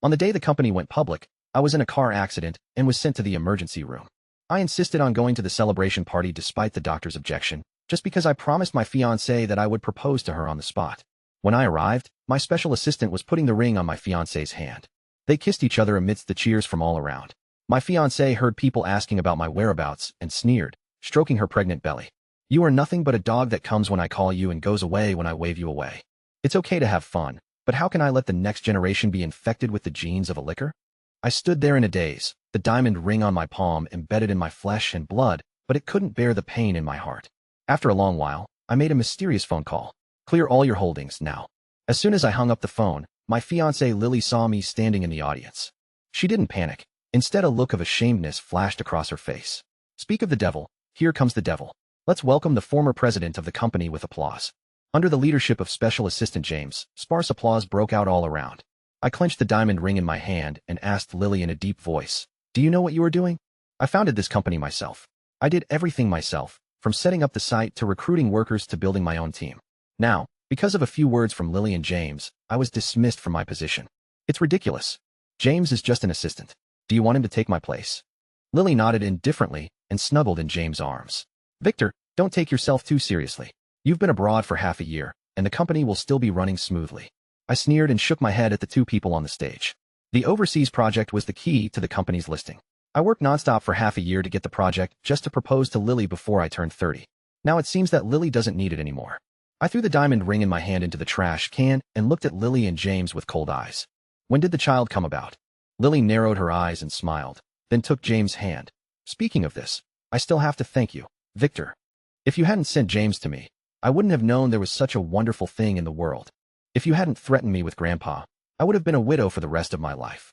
On the day the company went public, I was in a car accident and was sent to the emergency room. I insisted on going to the celebration party despite the doctor's objection, just because I promised my fiancée that I would propose to her on the spot. When I arrived, my special assistant was putting the ring on my fiancée's hand. They kissed each other amidst the cheers from all around. My fiancée heard people asking about my whereabouts and sneered, stroking her pregnant belly. "You are nothing but a dog that comes when I call you and goes away when I wave you away. It's okay to have fun, but how can I let the next generation be infected with the genes of a licker?" I stood there in a daze, the diamond ring on my palm embedded in my flesh and blood, but it couldn't bear the pain in my heart. After a long while, I made a mysterious phone call. "Clear all your holdings now." As soon as I hung up the phone, my fiancée Lily saw me standing in the audience. She didn't panic. Instead, a look of ashamedness flashed across her face. "Speak of the devil, here comes the devil. Let's welcome the former president of the company with applause." Under the leadership of Special Assistant James, sparse applause broke out all around. I clenched the diamond ring in my hand and asked Lily in a deep voice, "Do you know what you are doing?" "I founded this company myself. I did everything myself, from setting up the site to recruiting workers to building my own team. Now, because of a few words from Lily and James, I was dismissed from my position. It's ridiculous. James is just an assistant. Do you want him to take my place?" Lily nodded indifferently and snuggled in James' arms. "Victor, don't take yourself too seriously. You've been abroad for half a year, and the company will still be running smoothly." I sneered and shook my head at the two people on the stage. The overseas project was the key to the company's listing. I worked nonstop for half a year to get the project just to propose to Lily before I turned 30. Now it seems that Lily doesn't need it anymore. I threw the diamond ring in my hand into the trash can and looked at Lily and James with cold eyes. "When did the child come about?" Lily narrowed her eyes and smiled, then took James' hand. "Speaking of this, I still have to thank you, Victor. If you hadn't sent James to me, I wouldn't have known there was such a wonderful thing in the world. If you hadn't threatened me with Grandpa, I would have been a widow for the rest of my life."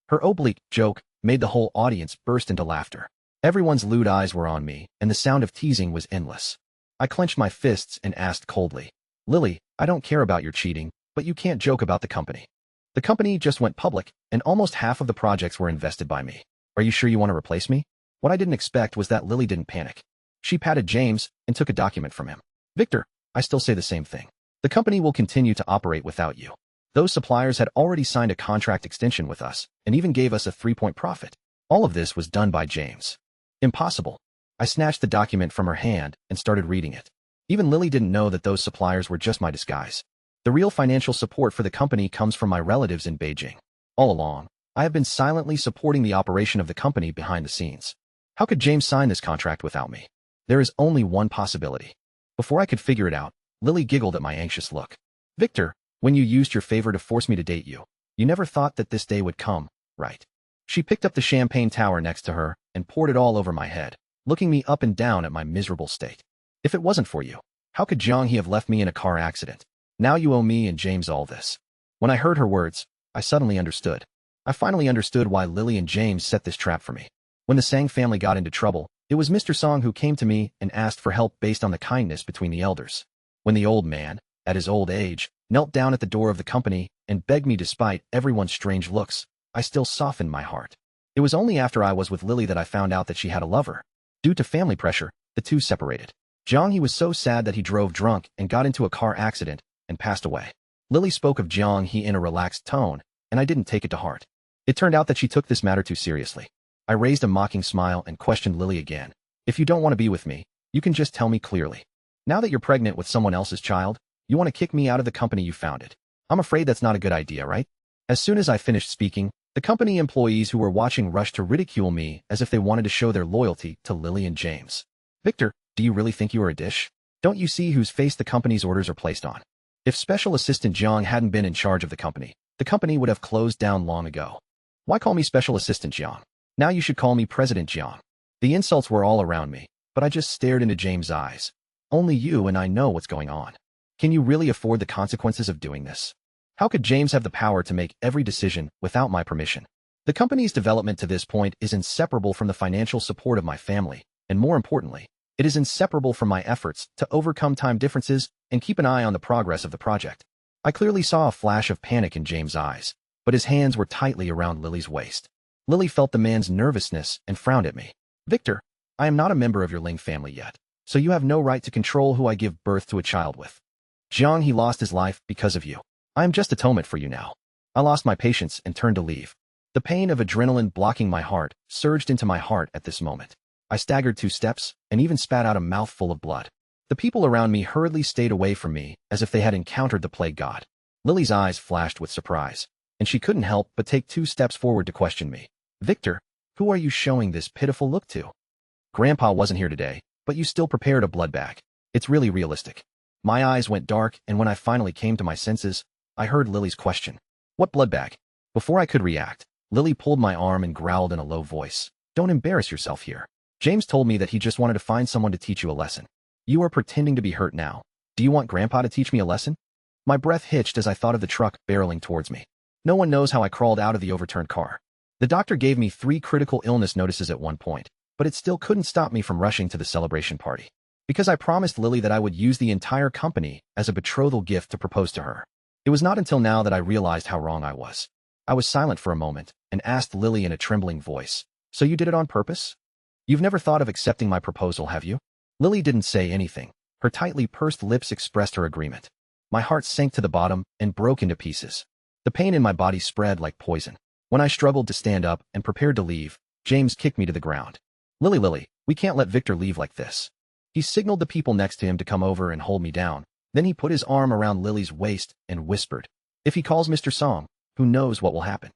Her oblique joke made the whole audience burst into laughter. Everyone's lewd eyes were on me, and the sound of teasing was endless. I clenched my fists and asked coldly, "Lily, I don't care about your cheating, but you can't joke about the company. The company just went public, and almost half of the projects were invested by me. Are you sure you want to replace me?" What I didn't expect was that Lily didn't panic. She patted James and took a document from him. "Victor, I still say the same thing. The company will continue to operate without you. Those suppliers had already signed a contract extension with us and even gave us a 3-point profit. All of this was done by James." "Impossible." I snatched the document from her hand and started reading it. Even Lily didn't know that those suppliers were just my disguise. "The real financial support for the company comes from my relatives in Beijing. All along, I have been silently supporting the operation of the company behind the scenes. How could James sign this contract without me? There is only one possibility." Before I could figure it out, Lily giggled at my anxious look. "Victor, when you used your favor to force me to date you, you never thought that this day would come, right?" She picked up the champagne tower next to her and poured it all over my head, looking me up and down at my miserable state. "If it wasn't for you, how could Jiang He have left me in a car accident? Now you owe me and James all this." When I heard her words, I suddenly understood. I finally understood why Lily and James set this trap for me. When the Sang family got into trouble, it was Mr. Song who came to me and asked for help based on the kindness between the elders. When the old man, at his old age, knelt down at the door of the company and begged me despite everyone's strange looks, I still softened my heart. It was only after I was with Lily that I found out that she had a lover. Due to family pressure, the two separated. Jiang He was so sad that he drove drunk and got into a car accident and passed away. Lily spoke of Jiang He in a relaxed tone, and I didn't take it to heart. It turned out that she took this matter too seriously. I raised a mocking smile and questioned Lily again. "If you don't want to be with me, you can just tell me clearly. Now that you're pregnant with someone else's child, you want to kick me out of the company you founded. I'm afraid that's not a good idea, right?" As soon as I finished speaking, the company employees who were watching rushed to ridicule me as if they wanted to show their loyalty to Lily and James. "Victor, do you really think you are a dish? Don't you see whose face the company's orders are placed on? If Special Assistant Jiang hadn't been in charge of the company would have closed down long ago. Why call me Special Assistant Jiang? Now you should call me President Jiang." The insults were all around me, but I just stared into James' eyes. "Only you and I know what's going on. Can you really afford the consequences of doing this? How could James have the power to make every decision without my permission? The company's development to this point is inseparable from the financial support of my family, and more importantly, it is inseparable from my efforts to overcome time differences and keep an eye on the progress of the project." I clearly saw a flash of panic in James' eyes, but his hands were tightly around Lily's waist. Lily felt the man's nervousness and frowned at me. "Victor, I am not a member of your Ling family yet, so you have no right to control who I give birth to a child with. Jiang He lost his life because of you. I am just atonement for you now. I lost my patience and turned to leave. The pain of adrenaline blocking my heart surged into my heart at this moment. I staggered 2 steps and even spat out a mouthful of blood. The people around me hurriedly stayed away from me as if they had encountered the plague god. Lily's eyes flashed with surprise, and she couldn't help but take 2 steps forward to question me. Victor, who are you showing this pitiful look to? Grandpa wasn't here today, but you still prepared a blood bag. It's really realistic. My eyes went dark, and when I finally came to my senses, I heard Lily's question. What blood bag? Before I could react, Lily pulled my arm and growled in a low voice. Don't embarrass yourself here. James told me that he just wanted to find someone to teach you a lesson. You are pretending to be hurt now. Do you want Grandpa to teach me a lesson? My breath hitched as I thought of the truck barreling towards me. No one knows how I crawled out of the overturned car. The doctor gave me 3 critical illness notices at one point, but it still couldn't stop me from rushing to the celebration party. Because I promised Lily that I would use the entire company as a betrothal gift to propose to her. It was not until now that I realized how wrong I was. I was silent for a moment and asked Lily in a trembling voice, "So you did it on purpose? You've never thought of accepting my proposal, have you?" Lily didn't say anything. Her tightly pursed lips expressed her agreement. My heart sank to the bottom and broke into pieces. The pain in my body spread like poison. When I struggled to stand up and prepared to leave, James kicked me to the ground. Lily, we can't let Victor leave like this." He signaled the people next to him to come over and hold me down. Then he put his arm around Lily's waist and whispered, "If he calls Mr. Song, who knows what will happen?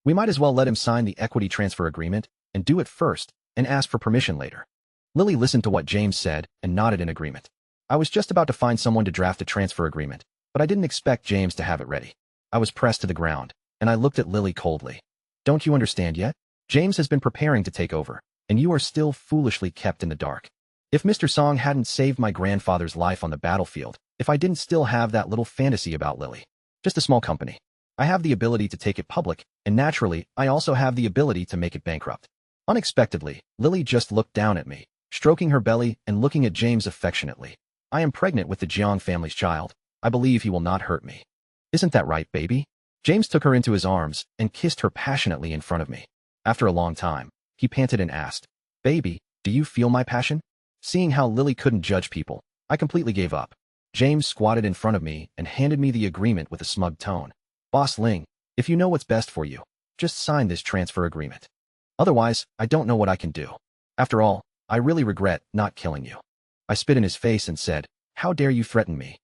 We might as well let him sign the equity transfer agreement and do it first and ask for permission later." Lily listened to what James said and nodded in agreement. I was just about to find someone to draft a transfer agreement, but I didn't expect James to have it ready. I was pressed to the ground, and I looked at Lily coldly. "Don't you understand yet? James has been preparing to take over, and you are still foolishly kept in the dark. If Mr. Song hadn't saved my grandfather's life on the battlefield, if I didn't still have that little fantasy about Lily, just a small company, I have the ability to take it public, and naturally, I also have the ability to make it bankrupt." Unexpectedly, Lily just looked down at me, stroking her belly and looking at James affectionately. "I am pregnant with the Jiang family's child. I believe he will not hurt me. Isn't that right, baby?" James took her into his arms and kissed her passionately in front of me. After a long time, he panted and asked, "Baby, do you feel my passion?" Seeing how Lily couldn't judge people, I completely gave up. James squatted in front of me and handed me the agreement with a smug tone. "Boss Ling, if you know what's best for you, just sign this transfer agreement. Otherwise, I don't know what I can do. After all, I really regret not killing you." I spit in his face and said, "How dare you threaten me?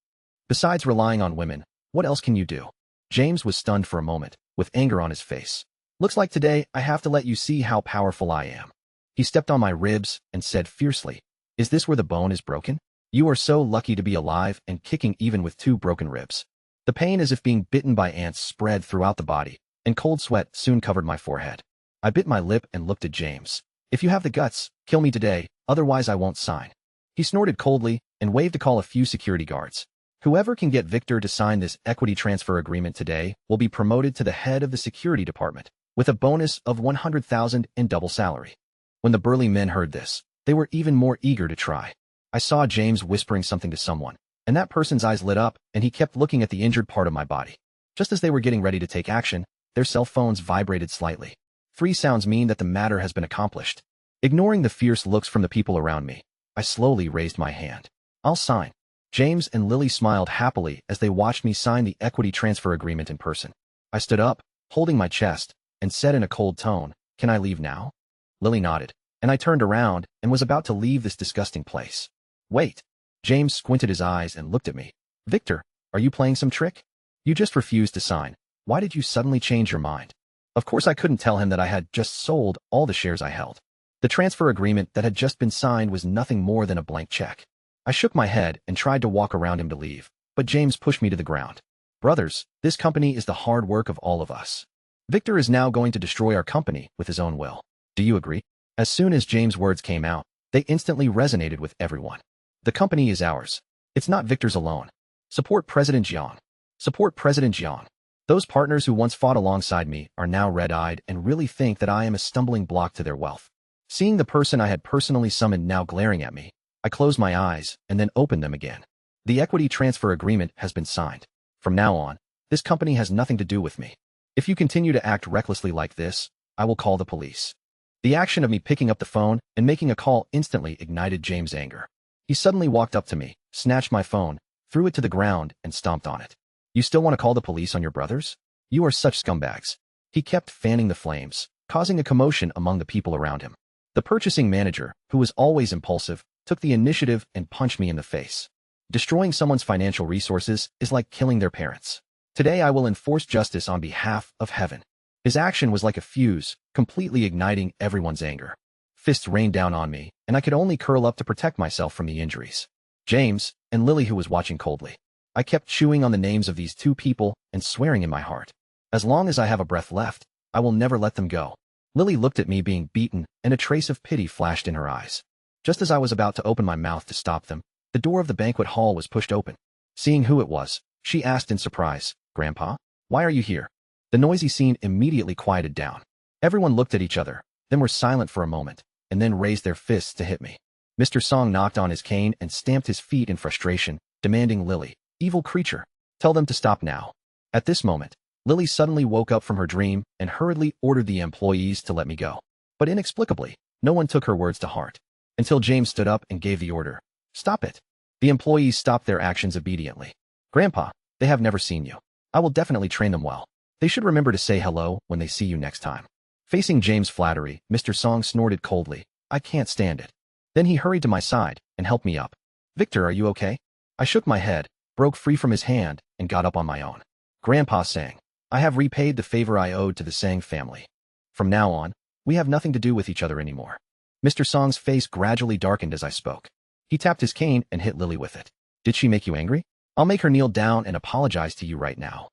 Besides relying on women, what else can you do?" James was stunned for a moment, with anger on his face. "Looks like today I have to let you see how powerful I am." He stepped on my ribs and said fiercely, "Is this where the bone is broken? You are so lucky to be alive and kicking even with 2 broken ribs." The pain as if being bitten by ants spread throughout the body, and cold sweat soon covered my forehead. I bit my lip and looked at James. "If you have the guts, kill me today, otherwise I won't sign." He snorted coldly and waved to call a few security guards. "Whoever can get Victor to sign this equity transfer agreement today will be promoted to the head of the security department, with a bonus of 100,000 and double salary." When the burly men heard this, they were even more eager to try. I saw James whispering something to someone, and that person's eyes lit up, and he kept looking at the injured part of my body. Just as they were getting ready to take action, their cell phones vibrated slightly. 3 sounds mean that the matter has been accomplished. Ignoring the fierce looks from the people around me, I slowly raised my hand. "I'll sign." James and Lily smiled happily as they watched me sign the equity transfer agreement in person. I stood up, holding my chest, and said in a cold tone, "Can I leave now?" Lily nodded, and I turned around and was about to leave this disgusting place. "Wait." James squinted his eyes and looked at me. "Victor, are you playing some trick? You just refused to sign. Why did you suddenly change your mind?" Of course I couldn't tell him that I had just sold all the shares I held. The transfer agreement that had just been signed was nothing more than a blank check. I shook my head and tried to walk around him to leave, but James pushed me to the ground. "Brothers, this company is the hard work of all of us. Victor is now going to destroy our company with his own will. Do you agree?" As soon as James' words came out, they instantly resonated with everyone. "The company is ours. It's not Victor's alone. Support President Jiang. Support President Jiang." Those partners who once fought alongside me are now red-eyed and really think that I am a stumbling block to their wealth. Seeing the person I had personally summoned now glaring at me, I closed my eyes and then opened them again. The equity transfer agreement has been signed. From now on, this company has nothing to do with me. If you continue to act recklessly like this, I will call the police. The action of me picking up the phone and making a call instantly ignited James' anger. He suddenly walked up to me, snatched my phone, threw it to the ground, and stomped on it. "You still want to call the police on your brothers? You are such scumbags. He kept fanning the flames, causing a commotion among the people around him. The purchasing manager, who was always impulsive, took the initiative and punched me in the face. Destroying someone's financial resources is like killing their parents. Today I will enforce justice on behalf of heaven. His action was like a fuse, completely igniting everyone's anger. Fists rained down on me, and I could only curl up to protect myself from the injuries. James, and Lily, who was watching coldly. I kept chewing on the names of these two people and swearing in my heart. As long as I have a breath left, I will never let them go. Lily looked at me being beaten, and a trace of pity flashed in her eyes. Just as I was about to open my mouth to stop them, the door of the banquet hall was pushed open. Seeing who it was, she asked in surprise, "Grandpa, why are you here?" The noisy scene immediately quieted down. Everyone looked at each other, then were silent for a moment, and then raised their fists to hit me. Mr. Song knocked on his cane and stamped his feet in frustration, demanding, "Lily, evil creature, tell them to stop now." At this moment, Lily suddenly woke up from her dream and hurriedly ordered the employees to let me go. But inexplicably, no one took her words to heart. Until James stood up and gave the order, "Stop it." The employees stopped their actions obediently. "Grandpa, they have never seen you. I will definitely train them well. They should remember to say hello when they see you next time." Facing James' flattery, Mr. Song snorted coldly, "I can't stand it." Then he hurried to my side and helped me up. "Victor, are you okay?" I shook my head, broke free from his hand, and got up on my own. Grandpa sang, "I have repaid the favor I owed to the Sang family. From now on, we have nothing to do with each other anymore." Mr. Song's face gradually darkened as I spoke. He tapped his cane and hit Lily with it. "Did she make you angry? I'll make her kneel down and apologize to you right now."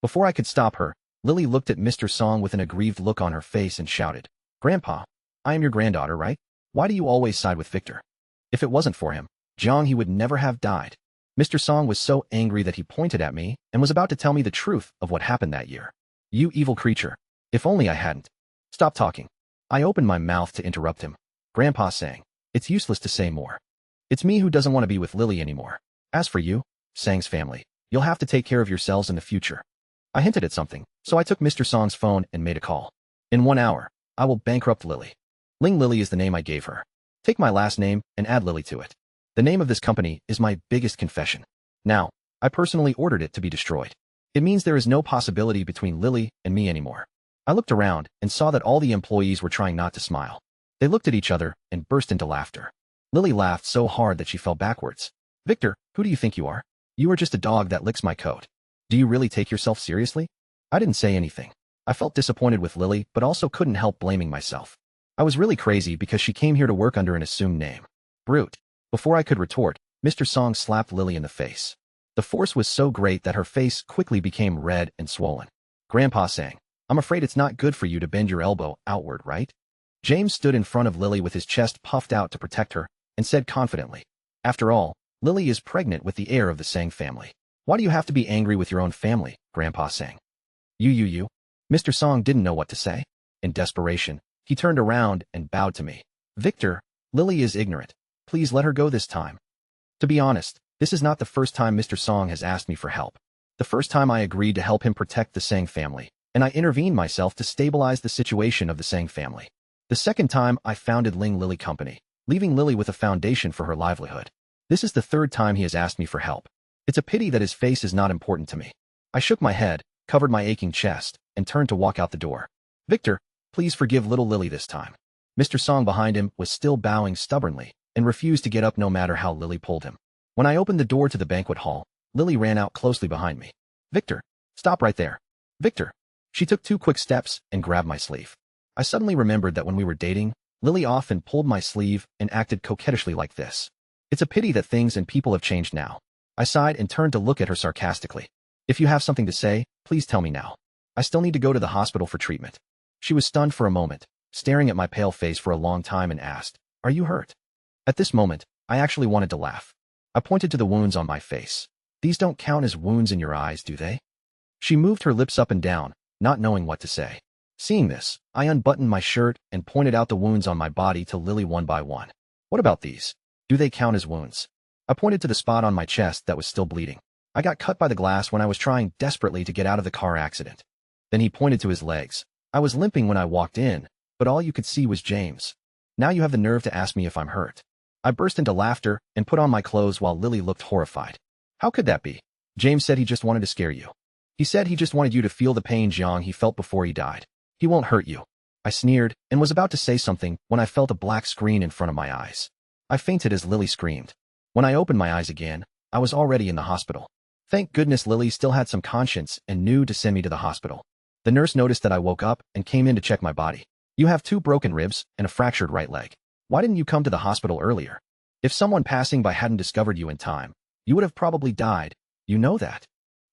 Before I could stop her, Lily looked at Mr. Song with an aggrieved look on her face and shouted, "Grandpa, I am your granddaughter, right? Why do you always side with Victor? If it wasn't for him, Jiang, he would never have died." Mr. Song was so angry that he pointed at me and was about to tell me the truth of what happened that year. "You evil creature. If only I hadn't." "Stop talking." I opened my mouth to interrupt him. Grandpa sang, "It's useless to say more. It's me who doesn't want to be with Lily anymore. As for you, Sang's family, you'll have to take care of yourselves in the future." I hinted at something, so I took Mr. Song's phone and made a call. "In 1 hour, I will bankrupt Lily." Ling Lily is the name I gave her. Take my last name and add Lily to it. The name of this company is my biggest confession. Now, I personally ordered it to be destroyed. It means there is no possibility between Lily and me anymore. I looked around and saw that all the employees were trying not to smile. They looked at each other and burst into laughter. Lily laughed so hard that she fell backwards. "Victor, who do you think you are? You are just a dog that licks my coat. Do you really take yourself seriously?" I didn't say anything. I felt disappointed with Lily, but also couldn't help blaming myself. I was really crazy because she came here to work under an assumed name. Brute. Before I could retort, Mr. Song slapped Lily in the face. The force was so great that her face quickly became red and swollen. Grandpa sang, "I'm afraid it's not good for you to bend your elbow outward, right?" James stood in front of Lily with his chest puffed out to protect her and said confidently, "After all, Lily is pregnant with the heir of the Sang family. Why do you have to be angry with your own family?" Grandpa sang. You. Mr. Song didn't know what to say. In desperation, he turned around and bowed to me. "Victor, Lily is ignorant. Please let her go this time." To be honest, this is not the first time Mr. Song has asked me for help. The first time I agreed to help him protect the Sang family, and I intervened myself to stabilize the situation of the Sang family. The second time I founded Ling Lily Company, leaving Lily with a foundation for her livelihood. This is the third time he has asked me for help. It's a pity that his face is not important to me. I shook my head, covered my aching chest, and turned to walk out the door. "Victor, please forgive little Lily this time." Mr. Song behind him was still bowing stubbornly and refused to get up no matter how Lily pulled him. When I opened the door to the banquet hall, Lily ran out closely behind me. "Victor, stop right there." "Victor." She took 2 quick steps and grabbed my sleeve. I suddenly remembered that when we were dating, Lily often pulled my sleeve and acted coquettishly like this. It's a pity that things and people have changed now. I sighed and turned to look at her sarcastically. "If you have something to say, please tell me now. I still need to go to the hospital for treatment." She was stunned for a moment, staring at my pale face for a long time and asked, "Are you hurt?" At this moment, I actually wanted to laugh. I pointed to the wounds on my face. "These don't count as wounds in your eyes, do they?" She moved her lips up and down, not knowing what to say. Seeing this, I unbuttoned my shirt and pointed out the wounds on my body to Lily one by one. "What about these? Do they count as wounds?" I pointed to the spot on my chest that was still bleeding. "I got cut by the glass when I was trying desperately to get out of the car accident." Then he pointed to his legs. "I was limping when I walked in, but all you could see was James. Now you have the nerve to ask me if I'm hurt." I burst into laughter and put on my clothes while Lily looked horrified. "How could that be? James said he just wanted to scare you." He said he just wanted you to feel the pain Jiang he felt before he died. He won't hurt you. I sneered and was about to say something when I felt a black screen in front of my eyes. I fainted as Lily screamed. When I opened my eyes again, I was already in the hospital. Thank goodness Lily still had some conscience and knew to send me to the hospital. The nurse noticed that I woke up and came in to check my body. You have 2 broken ribs and a fractured right leg. Why didn't you come to the hospital earlier? If someone passing by hadn't discovered you in time, you would have probably died. You know that.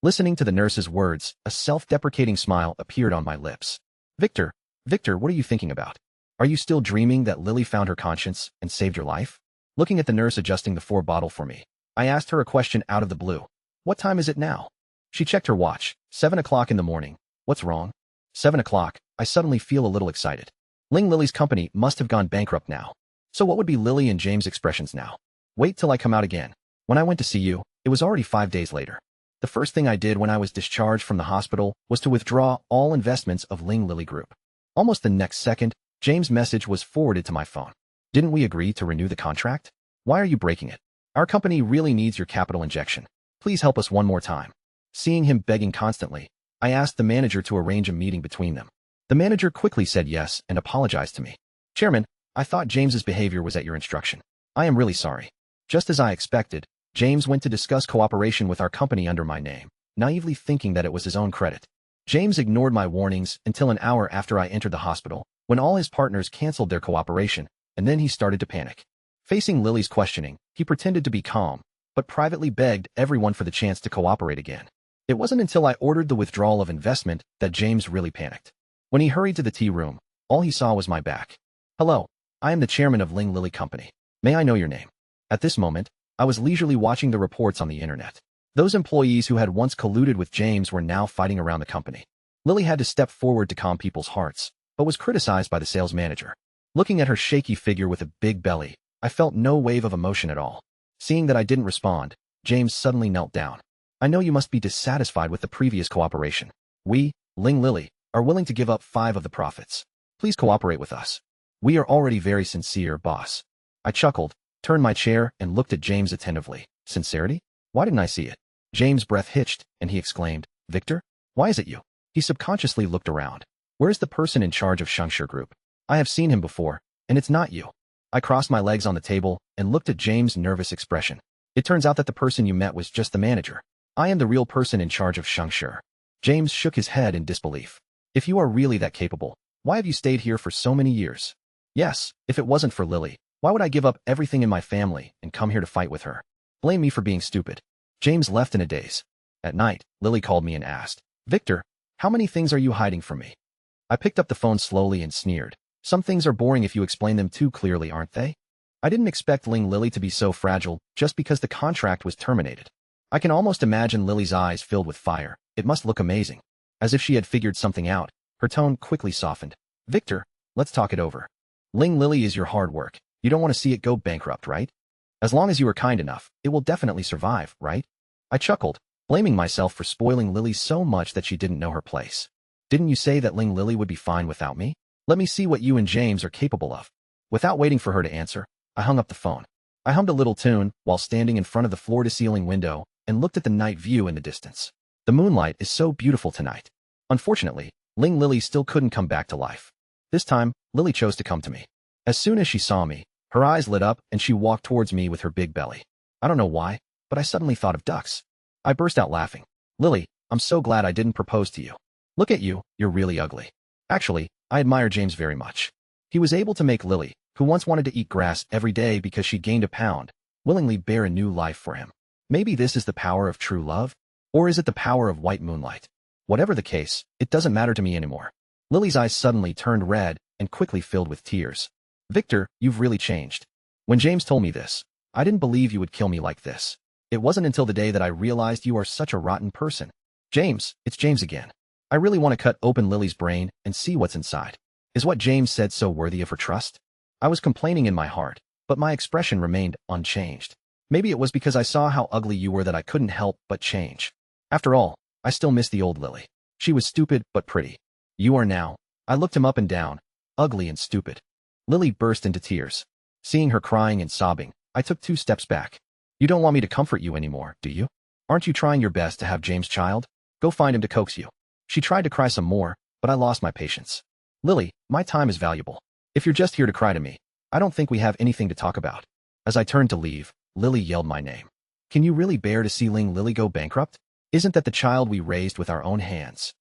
Listening to the nurse's words, a self-deprecating smile appeared on my lips. Victor, what are you thinking about? Are you still dreaming that Lily found her conscience and saved your life? Looking at the nurse adjusting the 4 bottle for me, I asked her a question out of the blue. What time is it now? She checked her watch. 7 o'clock in the morning. What's wrong? 7 o'clock. I suddenly feel a little excited. Lily's company must have gone bankrupt now. So what would be Lily and James' expressions now? Wait till I come out again. When I went to see you, it was already 5 days later. The first thing I did when I was discharged from the hospital was to withdraw all investments of Lily Group. Almost the next second, James' message was forwarded to my phone. Didn't we agree to renew the contract? Why are you breaking it? Our company really needs your capital injection. Please help us one more time. Seeing him begging constantly, I asked the manager to arrange a meeting between them. The manager quickly said yes and apologized to me. Chairman, I thought James's behavior was at your instruction. I am really sorry. Just as I expected, James went to discuss cooperation with our company under my name, naively thinking that it was his own credit. James ignored my warnings until an hour after I entered the hospital, when all his partners canceled their cooperation, and then he started to panic. Facing Lily's questioning, he pretended to be calm, but privately begged everyone for the chance to cooperate again. It wasn't until I ordered the withdrawal of investment that James really panicked. When he hurried to the tea room, all he saw was my back. Hello, I am the chairman of Lily Company. May I know your name? At this moment, I was leisurely watching the reports on the internet. Those employees who had once colluded with James were now fighting around the company. Lily had to step forward to calm people's hearts, but was criticized by the sales manager. Looking at her shaky figure with a big belly, I felt no wave of emotion at all. Seeing that I didn't respond, James suddenly knelt down. I know you must be dissatisfied with the previous cooperation. We, Lily, are willing to give up 5 of the profits. Please cooperate with us. We are already very sincere, boss. I chuckled, turned my chair, and looked at James attentively. Sincerity? Why didn't I see it? James' breath hitched, and he exclaimed, Victor? Why is it you? He subconsciously looked around. Where's the person in charge of Shengshi Group? I have seen him before, and it's not you. I crossed my legs on the table and looked at James' nervous expression. It turns out that the person you met was just the manager. I am the real person in charge of Shengshi. James shook his head in disbelief. If you are really that capable, why have you stayed here for so many years? Yes, if it wasn't for Lily, why would I give up everything in my family and come here to fight with her? Blame me for being stupid. James left in a daze. At night, Lily called me and asked, Victor, how many things are you hiding from me? I picked up the phone slowly and sneered. Some things are boring if you explain them too clearly, aren't they? I didn't expect Lily to be so fragile just because the contract was terminated. I can almost imagine Lily's eyes filled with fire. It must look amazing. As if she had figured something out, her tone quickly softened. Victor, let's talk it over. Lily is your hard work. You don't want to see it go bankrupt, right? As long as you are kind enough, it will definitely survive, right? I chuckled, blaming myself for spoiling Lily so much that she didn't know her place. Didn't you say that Lily would be fine without me? Let me see what you and James are capable of. Without waiting for her to answer, I hung up the phone. I hummed a little tune while standing in front of the floor-to-ceiling window and looked at the night view in the distance. The moonlight is so beautiful tonight. Unfortunately, Lily still couldn't come back to life. This time, Lily chose to come to me. As soon as she saw me, her eyes lit up and she walked towards me with her big belly. I don't know why, but I suddenly thought of ducks. I burst out laughing. Lily, I'm so glad I didn't propose to you. Look at you, you're really ugly. Actually, I admire James very much. He was able to make Lily, who once wanted to eat grass every day because she gained a pound, willingly bear a new life for him. Maybe this is the power of true love? Or is it the power of white moonlight? Whatever the case, it doesn't matter to me anymore. Lily's eyes suddenly turned red and quickly filled with tears. Victor, you've really changed. When James told me this, I didn't believe you would kill me like this. It wasn't until the day that I realized you are such a rotten person. James, it's James again. I really want to cut open Lily's brain and see what's inside. Is what James said so worthy of her trust? I was complaining in my heart, but my expression remained unchanged. Maybe it was because I saw how ugly you were that I couldn't help but change. After all, I still miss the old Lily. She was stupid but pretty. You are now. I looked him up and down, ugly and stupid. Lily burst into tears. Seeing her crying and sobbing, I took 2 steps back. You don't want me to comfort you anymore, do you? Aren't you trying your best to have James' child? Go find him to coax you. She tried to cry some more, but I lost my patience. Lily, my time is valuable. If you're just here to cry to me, I don't think we have anything to talk about. As I turned to leave, Lily yelled my name. Can you really bear to see Lily go bankrupt? Isn't that the child we raised with our own hands?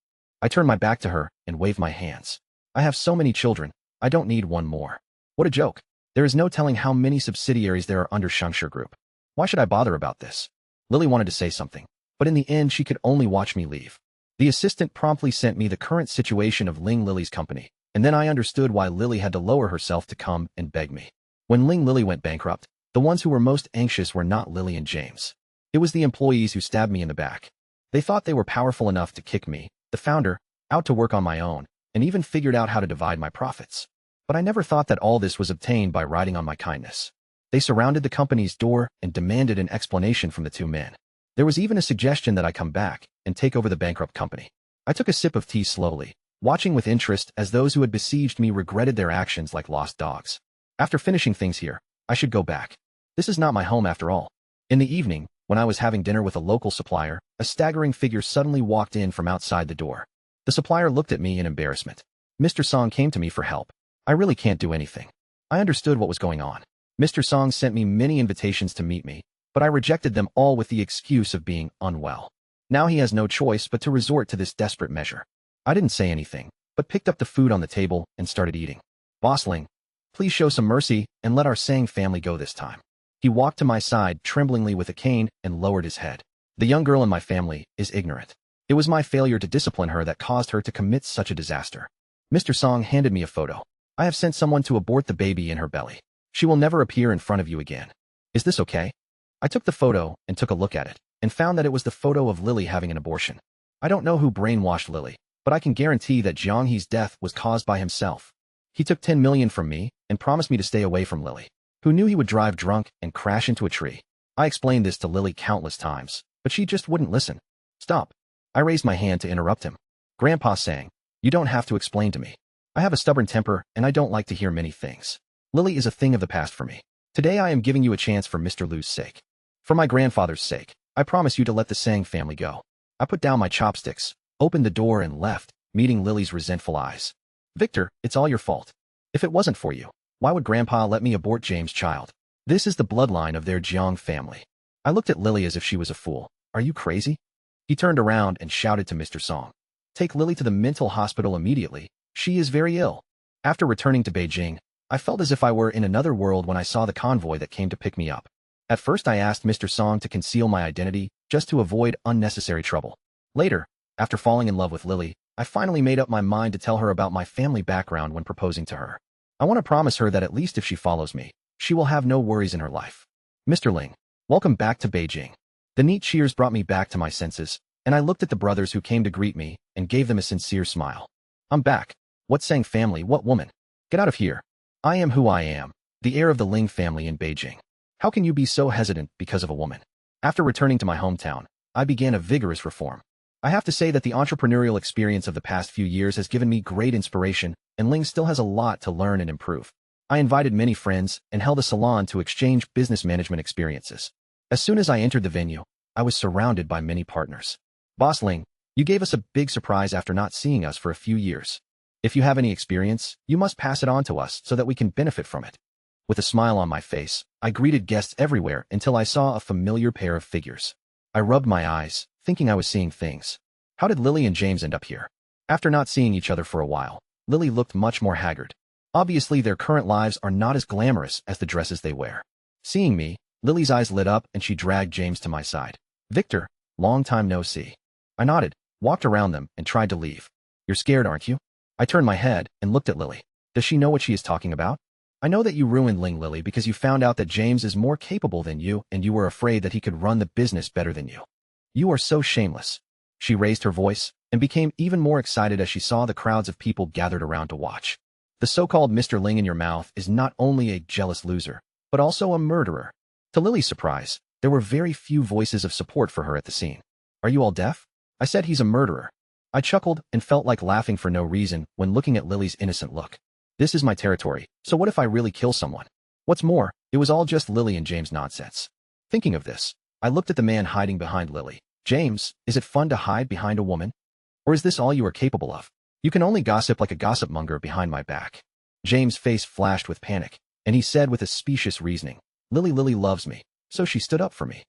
I turned my back to her and waved my hands. I have so many children, I don't need one more. What a joke. There is no telling how many subsidiaries there are under Shengshi Group. Why should I bother about this? Lily wanted to say something, but in the end she could only watch me leave. The assistant promptly sent me the current situation of Lily's company, and then I understood why Lily had to lower herself to come and beg me. When Lily went bankrupt, the ones who were most anxious were not Lily and James. It was the employees who stabbed me in the back. They thought they were powerful enough to kick me, the founder, out to work on my own, and even figured out how to divide my profits. But I never thought that all this was obtained by riding on my kindness. They surrounded the company's door and demanded an explanation from the two men. There was even a suggestion that I come back and take over the bankrupt company. I took a sip of tea slowly, watching with interest as those who had besieged me regretted their actions like lost dogs. After finishing things here, I should go back. This is not my home after all. In the evening, when I was having dinner with a local supplier, a staggering figure suddenly walked in from outside the door. The supplier looked at me in embarrassment. Mr. Song came to me for help. I really can't do anything. I understood what was going on. Mr. Song sent me many invitations to meet me, but I rejected them all with the excuse of being unwell. Now he has no choice but to resort to this desperate measure. I didn't say anything, but picked up the food on the table and started eating. Boss Ling, please show some mercy and let our Sang family go this time. He walked to my side tremblingly with a cane and lowered his head. The young girl in my family is ignorant. It was my failure to discipline her that caused her to commit such a disaster. Mr. Song handed me a photo. I have sent someone to abort the baby in her belly. She will never appear in front of you again. Is this okay? I took the photo and took a look at it, and found that it was the photo of Lily having an abortion. I don't know who brainwashed Lily, but I can guarantee that Jiang He's death was caused by himself. He took 10 million from me and promised me to stay away from Lily, who knew he would drive drunk and crash into a tree. I explained this to Lily countless times, but she just wouldn't listen. Stop. I raised my hand to interrupt him. Grandpa sang, you don't have to explain to me. I have a stubborn temper and I don't like to hear many things. Lily is a thing of the past for me. Today I am giving you a chance for Mr. Liu's sake. For my grandfather's sake, I promise you to let the Sang family go. I put down my chopsticks, opened the door and left, meeting Lily's resentful eyes. Victor, it's all your fault. If it wasn't for you, why would Grandpa let me abort James' child? This is the bloodline of their Jiang family. I looked at Lily as if she was a fool. Are you crazy? He turned around and shouted to Mr. Song. Take Lily to the mental hospital immediately. She is very ill. After returning to Beijing, I felt as if I were in another world when I saw the convoy that came to pick me up. At first I asked Mr. Song to conceal my identity just to avoid unnecessary trouble. Later, after falling in love with Lily, I finally made up my mind to tell her about my family background when proposing to her. I want to promise her that at least if she follows me, she will have no worries in her life. Mr. Ling, welcome back to Beijing. The neat cheers brought me back to my senses, and I looked at the brothers who came to greet me and gave them a sincere smile. I'm back. What Sang family, what woman? Get out of here. I am who I am, the heir of the Ling family in Beijing. How can you be so hesitant because of a woman? After returning to my hometown, I began a vigorous reform. I have to say that the entrepreneurial experience of the past few years has given me great inspiration, and Ling still has a lot to learn and improve. I invited many friends and held a salon to exchange business management experiences. As soon as I entered the venue, I was surrounded by many partners. Boss Ling, you gave us a big surprise after not seeing us for a few years. If you have any experience, you must pass it on to us so that we can benefit from it. With a smile on my face, I greeted guests everywhere until I saw a familiar pair of figures. I rubbed my eyes, thinking I was seeing things. How did Lily and James end up here? After not seeing each other for a while, Lily looked much more haggard. Obviously, their current lives are not as glamorous as the dresses they wear. Seeing me, Lily's eyes lit up and she dragged James to my side. Victor, long time no see. I nodded, walked around them, and tried to leave. You're scared, aren't you? I turned my head and looked at Lily. Does she know what she is talking about? I know that you ruined Lily because you found out that James is more capable than you and you were afraid that he could run the business better than you. You are so shameless. She raised her voice and became even more excited as she saw the crowds of people gathered around to watch. The so-called Mr. Ling in your mouth is not only a jealous loser, but also a murderer. To Lily's surprise, there were very few voices of support for her at the scene. Are you all deaf? I said he's a murderer. I chuckled and felt like laughing for no reason when looking at Lily's innocent look. This is my territory, so what if I really kill someone? What's more, it was all just Lily and James' nonsense. Thinking of this, I looked at the man hiding behind Lily, James, is it fun to hide behind a woman? Or is this all you are capable of? You can only gossip like a gossip monger behind my back. James' face flashed with panic, and he said with a specious reasoning, Lily loves me, so she stood up for me.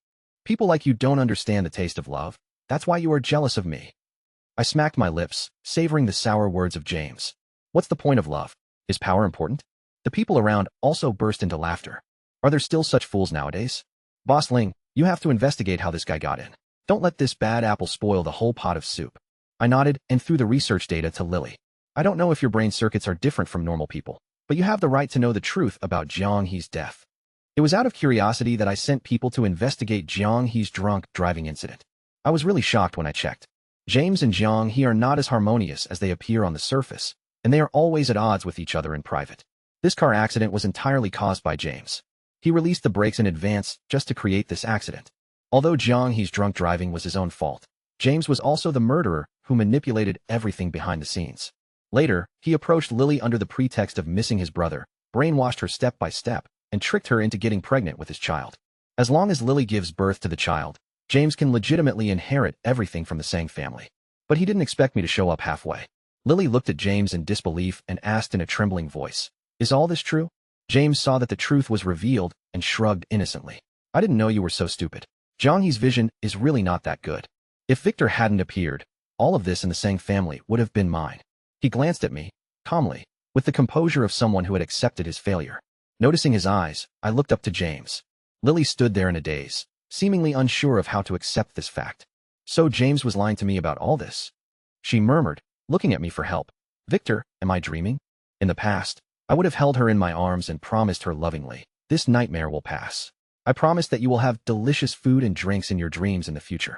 People like you don't understand the taste of love. That's why you are jealous of me. I smacked my lips, savoring the sour words of James. What's the point of love? Is power important? The people around also burst into laughter. Are there still such fools nowadays? Boss Ling, you have to investigate how this guy got in. Don't let this bad apple spoil the whole pot of soup. I nodded and threw the research data to Lily. I don't know if your brain circuits are different from normal people, but you have the right to know the truth about Jiang He's death. It was out of curiosity that I sent people to investigate Jiang He's drunk driving incident. I was really shocked when I checked. James and Jiang He are not as harmonious as they appear on the surface, and they are always at odds with each other in private. This car accident was entirely caused by James. He released the brakes in advance just to create this accident. Although Jiang He's drunk driving was his own fault, James was also the murderer who manipulated everything behind the scenes. Later, he approached Lily under the pretext of missing his brother, brainwashed her step by step, and tricked her into getting pregnant with his child. As long as Lily gives birth to the child, James can legitimately inherit everything from the Sang family. But he didn't expect me to show up halfway. Lily looked at James in disbelief and asked in a trembling voice, Is all this true? James saw that the truth was revealed and shrugged innocently. I didn't know you were so stupid. Jiang He's vision is really not that good. If Victor hadn't appeared, all of this in the Sang family would have been mine. He glanced at me, calmly, with the composure of someone who had accepted his failure. Noticing his eyes, I looked up to James. Lily stood there in a daze, seemingly unsure of how to accept this fact. So James was lying to me about all this? She murmured, looking at me for help. Victor, am I dreaming? In the past, I would have held her in my arms and promised her lovingly, this nightmare will pass. I promise that you will have delicious food and drinks in your dreams in the future.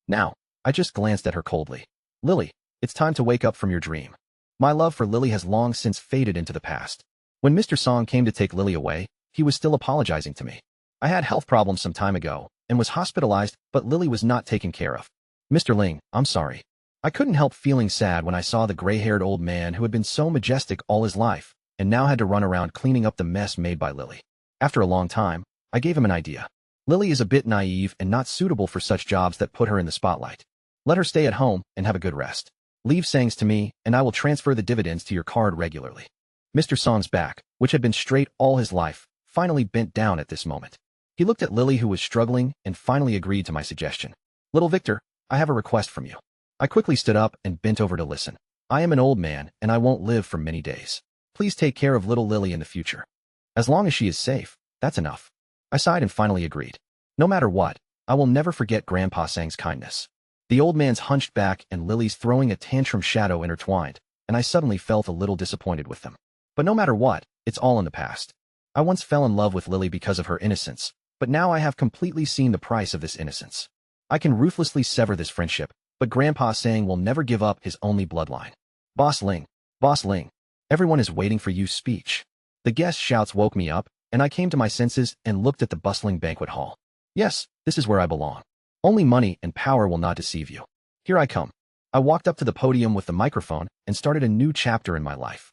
Now, I just glanced at her coldly. Lily, it's time to wake up from your dream. My love for Lily has long since faded into the past. When Mr. Song came to take Lily away, he was still apologizing to me. I had health problems some time ago and was hospitalized, but Lily was not taken care of. Mr. Ling, I'm sorry. I couldn't help feeling sad when I saw the gray-haired old man who had been so majestic all his life and now had to run around cleaning up the mess made by Lily. After a long time, I gave him an idea. Lily is a bit naive and not suitable for such jobs that put her in the spotlight. Let her stay at home and have a good rest. Leave Sangs to me, and I will transfer the dividends to your card regularly. Mr. Song's back, which had been straight all his life, finally bent down at this moment. He looked at Lily, who was struggling, and finally agreed to my suggestion. Little Victor, I have a request from you. I quickly stood up and bent over to listen. I am an old man, and I won't live for many days. Please take care of little Lily in the future. As long as she is safe, that's enough. I sighed and finally agreed. No matter what, I will never forget Grandpa Sang's kindness. The old man's hunched back and Lily's throwing a tantrum shadow intertwined, and I suddenly felt a little disappointed with them. But no matter what, it's all in the past. I once fell in love with Lily because of her innocence, but now I have completely seen the price of this innocence. I can ruthlessly sever this friendship, but Grandpa Sang will never give up his only bloodline. Boss Ling, everyone is waiting for you speech. The guest shouts woke me up, and I came to my senses and looked at the bustling banquet hall. Yes, this is where I belong. Only money and power will not deceive you. Here I come. I walked up to the podium with the microphone and started a new chapter in my life.